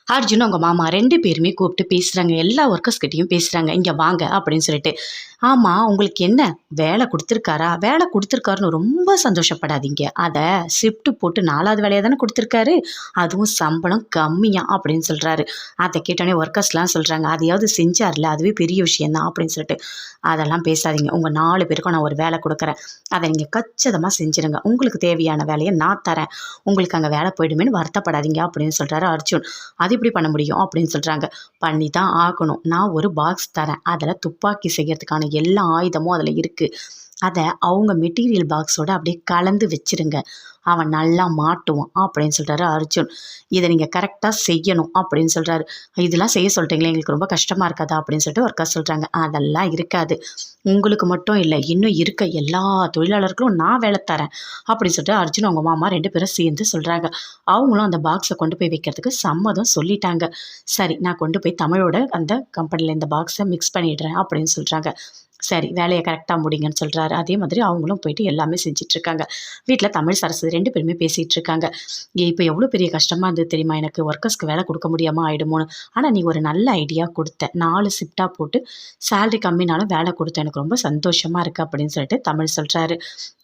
அர்ஜுன் அவங்க மாமா 2 பேருமே கூப்பிட்டு பேசுறாங்க. எல்லா ஒர்க்கர்ஸ் கிட்டயும் பேசுறாங்க. "இங்க வாங்க" அப்படின்னு சொல்லிட்டு. "ஆமா, உங்களுக்கு என்ன வேலை குடுத்துருக்காரா? வேலை குடுத்துருக்காருன்னு ரொம்ப சந்தோஷப்படாதீங்க. அத ஷிஃப்ட் போட்டு 4வது வேலையா தானே குடுத்துருக்காரு. அதுவும் சம்பளம் கம்மியா" அப்படின்னு சொல்றாரு. அத கேட்டோனே ஒர்க்கர்ஸ்லாம் சொல்றாங்க, "அதையாவது செஞ்சார்ல, அதுவே பெரிய விஷயம் தான்" அப்படின்னு சொல்லிட்டு. "அதெல்லாம் பேசாதீங்க. உங்க 4 பேருக்கும் நான் ஒரு வேலை குடுக்குறேன். அத நீங்க கச்சிதமா செஞ்சுருங்க. உங்களுக்கு தேவையான வேலைய நான் தரேன். உங்களுக்கு அங்க வேலை போயிடுமேன்னு வருத்தப்படாதீங்க" அப்படின்னு சொல்றாரு அர்ஜுன். "அது எப்படி பண்ண முடியும்?" அப்படின்னு சொல்றாங்க. "பண்ணி தான் ஆகணும். நான் ஒரு பாக்ஸ் தரேன். அதுல துப்பாக்கி செய்யறதுக்கான எல்லா ஆயுதமும் அதுல இருக்கு. அத அவங்க மெட்டீரியல் பாக்ஸோட அப்படியே கலந்து வச்சிருங்க. அவன் நல்லா மாட்டுவான்" அப்படின்னு சொல்றாரு அர்ஜுன். "இத நீங்க கரெக்ட்டா செய்யணும்" அப்படின்னு சொல்றாரு. "இதெல்லாம் செய்ய சொல்லிட்டீங்களே, எங்களுக்கு ரொம்ப கஷ்டமா இருக்காதா?" அப்படின்னு சொல்லிட்டு ஒருக்கா சொல்றாங்க. "அதெல்லாம் இருக்காது. உங்களுக்கு மட்டும் இல்ல, இன்னும் இருக்க எல்லா தொழிலாளர்களும் நான் வேலை தரேன்" அப்படின்னு சொல்லிட்டு அர்ஜுன் அவங்க மாமா 2 பேரும் சேர்ந்து சொல்றாங்க. அவங்களும் அந்த பாக்ஸ கொண்டு போய் வைக்கிறதுக்கு சம்மதம் சொல்லிட்டாங்க. "சரி, நான் கொண்டு போய் தமிழோட அந்த கம்பெனில இந்த பாக்ஸ மிக்ஸ் பண்ணிடுறேன்" அப்படின்னு சொல்றாங்க. சரி, வேலைய கரெக்ட்டா முடிங்கன்னு சொல்றாரு. அதே மாதிரி அவங்களும் போயிட்டு எல்லாமே செஞ்சுட்ருக்காங்க. வீட்ல தமிழ், சரஸ்வதி 2 பேருமே பேசிட்டுருக்காங்க. "இப்ப எவ்வளோ பெரிய கஷ்டமா இருந்தது தெரியுமா எனக்கு? ஒர்க்கர்ஸ்க்கு வேலை குடுக்க முடியாம ஆயிடுமோன்னு. ஆனா நீ ஒரு நல்ல ஐடியா குடுத்த. 4 ஷிஃப்ட்டா போட்டு சேலரி கம்மினாலும் வேலை குடுத்த. எனக்கு ரொம்ப சந்தோஷமா இருக்கு" அப்படின்னு சொல்லிட்டு தமிழ் சொல்றாரு.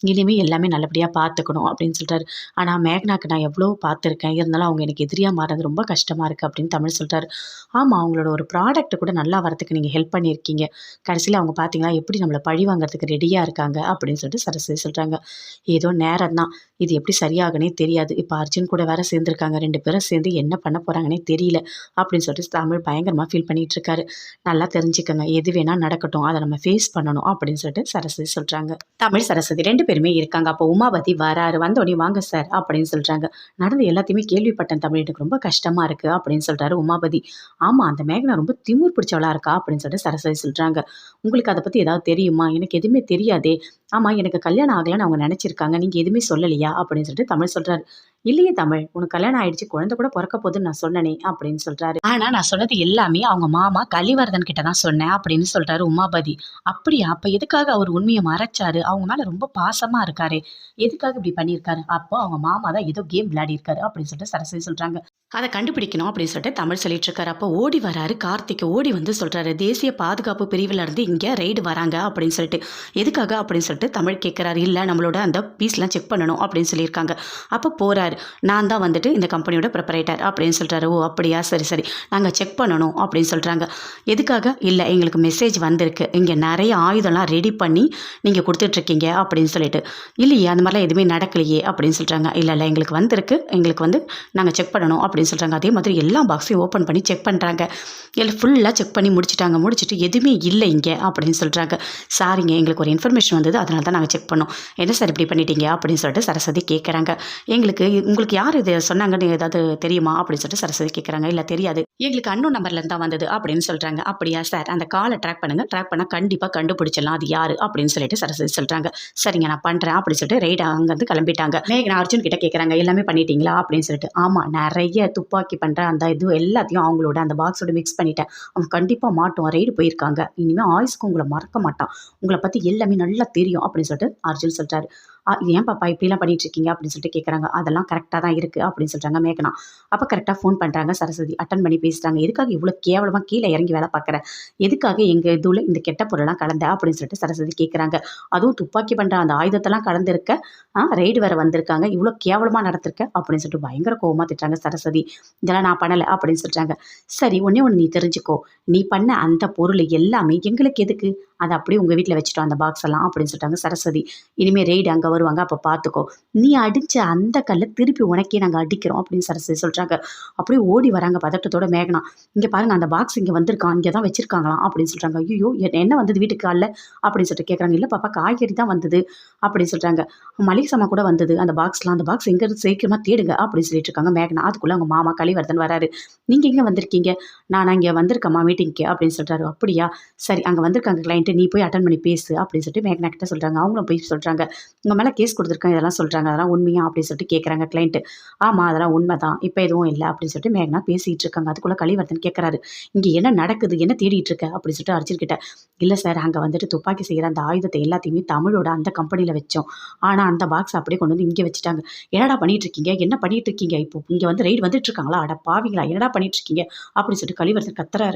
"இனிமே எல்லாமே நல்லபடியா பார்த்துக்கணும்" அப்படின்னு சொல்றாரு. "ஆனா மேக்னாக்கு நான் எவ்வளோ பார்த்துருக்கேன். இருந்தாலும் அவங்க எனக்கு எதிரியா மாறுனது ரொம்ப கஷ்டமா இருக்கு" அப்படின்னு தமிழ் சொல்றாரு. "ஆமா, அவங்களோட ஒரு ப்ராடக்ட் கூட நல்லா வரதுக்கு நீங்க ஹெல்ப் பண்ணியிருக்கீங்க. கடைசியில அவங்க பார்த்தீங்களா எப்படி நம்மள பழி வாங்குறதுக்கு ரெடியா இருக்காங்க" அப்படின்னு சொல்லிட்டு சரஸ்வதி சொல்றாங்க. "ஏதோ நேரம் தான். இது எப்படி சரியாகும்னே தெரியாது. இப்ப அர்ஜுன் கூட வேற சேர்ந்துருக்காங்க. 2 பேரும் சேர்ந்து என்ன பண்ண போறாங்கன்னே தெரியல" அப்படின்னு சொல்லிட்டு தமிழ் பயங்கரமா ஃபீல் பண்ணிட்டு இருக்காரு. "நல்லா தெரிஞ்சுக்கங்க. எது வேணா நடக்கட்டும். அத நம்ம ஃபேஸ் பண்ணணும்" அப்படின்னு சொல்லிட்டு சரஸ்வதி சொல்றாங்க. தமிழ், சரஸ்வதி 2 பேருமே இருக்காங்க. அப்போ உமாபதி வராரு. வந்தோனே, "வாங்க சார்" அப்படின்னு சொல்றாங்க. "நடந்த எல்லாத்தையுமே கேள்விப்பட்டேன் தமிழ். எனக்கு ரொம்ப கஷ்டமா இருக்கு" அப்படின்னு சொல்றாரு உமாபதி. "ஆமா, அந்த மேகனா ரொம்ப திமிர் பிடிச்சவளா இருக்கா" அப்படின்னு சொல்லிட்டு சரஸ்வதி சொல்றாங்க. "உங்களுக்கு அத பத்தி ஏதாவது தெரியுமா? எனக்கு எதுவுமே தெரியாதே. ஆமா, எனக்கு கல்யாணம் ஆகலன்னு அவங்க நெனச்சிருக்காங்க. நீங்க எதுவுமே சொல்லலையா?" அப்படின்னு சொல்லிட்டு தமிழ் சொல்றாரு. "இல்லையே தமிழ். உனக்கு கல்யாணம் ஆயிடுச்சு. குழந்தை கூட பொறக்க போதுன்னு நான் சொன்னனே" அப்படின்னு சொல்றாரு. "ஆனா நான் சொன்னது எல்லாமே அவங்க மாமா கலிவர்தன் கிட்ட தான் சொன்னேன்" அப்படின்னு சொல்றாரு உமாபதி. "அப்படியா? அப்ப எதுக்காக அவர் உண்மைய மறைச்சாரு? அவங்க மேல ரொம்ப பாசமா இருக்காரே. எதுக்காக இப்படி பண்ணியிருக்காரு? அப்போ அவங்க மாமா தான் ஏதோ கேம் விளையாடியிருக்காரு" அப்படின்னு சொல்லிட்டு சரஸ்வதி சொல்றாங்க. "அத கண்டுபிடிக்கணும்" அப்படின்னு சொல்லிட்டு தமிழ் சொல்லிட்டு இருக்காரு. அப்போ ஓடி வராரு கார்த்திக். ஓடி வந்து சொல்றாரு, "தேசிய பாதுகாப்பு பிரிவுல இருந்து இங்க ரெய்டு வராங்க" அப்படின்னு சொல்லிட்டு. "எதுக்காக?" அப்படின்னு சொல்லிட்டு தமிழ் கேட்கிறாரு. "இல்ல, நம்மளோட அந்த பீஸ்லாம் செக் பண்ணணும்" அப்படின்னு சொல்லியிருக்காங்க. அப்போ போறாரு. "நான் தான் வந்துட்டு இந்த கம்பெனியோட ப்ரொப்ரைட்டர்" அப்படின்னு சொல்றாரு. "ஓ அப்படியா? சரி, சரி. நாங்க செக் பண்ணணும்" அப்படின்னு சொல்றாங்க. "எதுக்காக?" "இல்ல, எங்களுக்கு மெசேஜ் வந்திருக்கு. இங்க நெறைய ஆயுதம்லாம் ரெடி பண்ணி நீங்க குடுத்துட்ருக்கீங்க" அப்படின்னு சொல்லிட்டு. "இல்லையே, அந்த மாதிரிலாம் எதுவுமே நடக்கலையே" அப்படின்னு சொல்றாங்க. "இல்ல, இல்ல, எங்களுக்கு வந்திருக்கு. எங்களுக்கு வந்து நாங்க செக் பண்ணணும்" அப்படின்னு சொல்றாங்க. அதே மாதிரி எல்லா பாக்ஸையும் ஓப்பன் பண்ணி செக் பண்றாங்க. ஃபுல்லா செக் பண்ணி முடிச்சுட்டாங்க. முடிச்சுட்டு "எதுவுமே இல்ல இங்க" அப்படின்னு சொல்றாங்க. "சாரிங்க, எங்களுக்கு ஒரு இன்ஃபர்மேஷன் வந்தது. அதனால தான் நாங்க செக் பண்ணோம்." "என்ன சார் இப்படி பண்ணிட்டீங்க?" அப்படின்னு சொல்லிட்டு சரஸ்வதி கேட்கறாங்க. உங்களுக்கு யார் இது சொன்னாங்கன்னு ஏதாவது தெரியுமா?" அப்படின்னு சொல்லிட்டு சரஸ்வதி கேட்கறாங்க. "இல்ல, தெரியாது. எங்களுக்கு அன்னோன் நம்பர்ல இருந்து தான் வந்தது" அப்படின்னு சொல்றாங்க. "அப்படியா சார், அந்த கால ட்ராக் பண்ணுங்க. ட்ராக் பண்ணா கண்டிப்பா கண்டுபிடிச்சிடலாம் அது யாரு" அப்படின்னு சொல்லிட்டு சரஸ்வதி சொல்றாங்க. "சரிங்க, நான் பண்றேன்" அப்படின்னு சொல்லிட்டு ரைட் அங்கருந்து கிளம்பிட்டாங்க. மேகனா அர்ஜுன் கிட்ட கேட்கறாங்க, "எல்லாமே பண்ணிட்டீங்களா?" அப்படின்னு சொல்லிட்டு. "ஆமா, நெறைய துப்பாக்கி பண்ற அந்த இது எல்லாத்தையும் அவங்களோட அந்த பாக்ஸோட மிக்ஸ் பண்ணிட்டேன். அவன் கண்டிப்பா மாட்டுவான். ரெய்டு போயிருக்காங்க. இனிமே ஆயுசுக்கு உங்கள மறக்க மாட்டான். உங்கள பத்தி எல்லாமே நல்லா தெரியும்" அப்படின்னு சொல்லிட்டு அர்ஜுன் சொல்றாரு. "ஏன் பாப்பா இப்படிலாம் பண்ணிட்டு இருக்கீங்க?" அப்படின்னு சொல்லிட்டு கேட்கறாங்க. "அதெல்லாம் கரெக்ட்டா தான் இருக்கு" அப்படின்னு சொல்றாங்க மேகனா. அப்ப கரெக்ட்டா ஃபோன் பண்றாங்க சரஸ்வதி. அட்டெண்ட் பண்ணி பேசுறாங்க. "எதுக்காக இவ்ளோ கேவலமா கீழ இறங்கி வேலை பார்க்குற? எதுக்காக எங்க இதுல இந்த கெட்ட பொருள்லாம் கலந்த?" அப்படின்னு சொல்லிட்டு சரஸ்வதி கேட்கறாங்க. "அதுவும் துப்பாக்கி பண்ற அந்த ஆயுதத்தெல்லாம் கலந்திருக்க. ரெய்டு வேற வந்திருக்காங்க. இவ்ளோ கேவலமா நடந்திருக்க" அப்படின்னு சொல்லிட்டு பயங்கர கோவமா திட்டுறாங்க சரஸ்வதி. "இதெல்லாம் நான் பண்ணல" அப்படின்னு சொல்றாங்க. "சரி, ஒண்ணே ஒண்ணு நீ தெரிஞ்சுக்கோ. நீ பண்ண அந்த பொருள் எல்லாமே எங்களுக்கு எதுக்கு? அத அப்படியே உங்க வீட்ல வச்சுட்டோம் அந்த பாக்ஸ் எல்லாம்" அப்படின்னு சொல்லிட்டாங்க சரஸ்வதி. "இனிமே ரெய்டு அங்க வருவாங்க. அப்ப பார்த்துக்கோ. நீ அடிச்ச அந்த கல்ல திருப்பி உனக்கே நாங்க அடிக்கிறோம்" அப்படின்னு சரஸ்வதி சொல்றாங்க. அப்படியே ஓடி வராங்க பதட்டத்தோட மேகனா. "இங்க பாருங்க, அந்த பாக்ஸ் இங்க வந்திருக்கான். இங்க தான் வச்சிருக்காங்களாம்" அப்படின்னு சொல்றாங்க. "ஐய்யயோ! என்ன வந்தது வீட்டுக்கு காலைல?" அப்படின்னு சொல்லிட்டு கேட்கறாங்க. "இல்ல பாப்பா, காய்கறி தான் வந்தது" அப்படின்னு சொல்றாங்க. "மளிகை சாமான் கூட வந்தது அந்த பாக்ஸ்லாம். அந்த பாக்ஸ் எங்க இருக்கு சீக்கிரமா தேடுங்க" அப்படின்னு சொல்லிட்டு இருக்காங்க மேகனா. அதுக்குள்ள அவங்க மாமா கலிவர்தன் வராரு. "நீங்க எங்க வந்திருக்கீங்க?" "நானா, இங்க வந்திருக்கேம்மா மீட்டிங்க்கு" அப்படின்னு சொல்றாரு. "அப்படியா? சரி, அங்க வந்திருக்காங்க கிளையண்ட். நீ போய் அட்டெண்ட் பண்ணி பேசு" அப்படின்னு சொல்லிட்டு மேகனா கிட்ட சொல்றாங்க. அவங்களும் போய் சொல்றாங்க. "உங்க மேல மேலே கேஸ் கொடுத்துருக்கேன் இதெல்லாம் சொல்கிறாங்க அதெல்லாம் உண்மையா அப்படின்னு சொல்லிட்டு கேட்குறாங்க கிளைண்ட்டு. ஆமாம் அதெல்லாம் உண்மை தான், இப்போ எதுவும் இல்லை அப்படின்னு சொல்லிட்டு மேகனா பேசிகிட்டு இருக்காங்க. அதுக்குள்ளே கலிவர்தன் கேட்குறாரு, இங்கே என்ன நடக்குது, என்ன தேடிட்டு இருக்க அப்படின்னு சொல்லிட்டு அர்ஜுன்கிட்ட. இல்லை சார், அங்கே வந்துட்டு துப்பாக்கி செய்கிற அந்த ஆயுதத்தை எல்லாத்தையுமே தமிழோட அந்த கம்பெனியில் வச்சோம். ஆனால் அந்த பாக்ஸ் அப்படியே கொண்டு வந்து இங்கே வச்சுட்டாங்க. என்னடா பண்ணிட்டு இருக்கீங்க, என்ன பண்ணிட்டு இருக்கீங்க, இப்போ இங்கே வந்து ரைடு வந்துட்டு இருக்காங்களா, அட பாவீங்களா, என்னடா பண்ணிட்டு இருக்கீங்க அப்படின்னு சொல்லிட்டு கலிவர்தன் கத்துறாரு.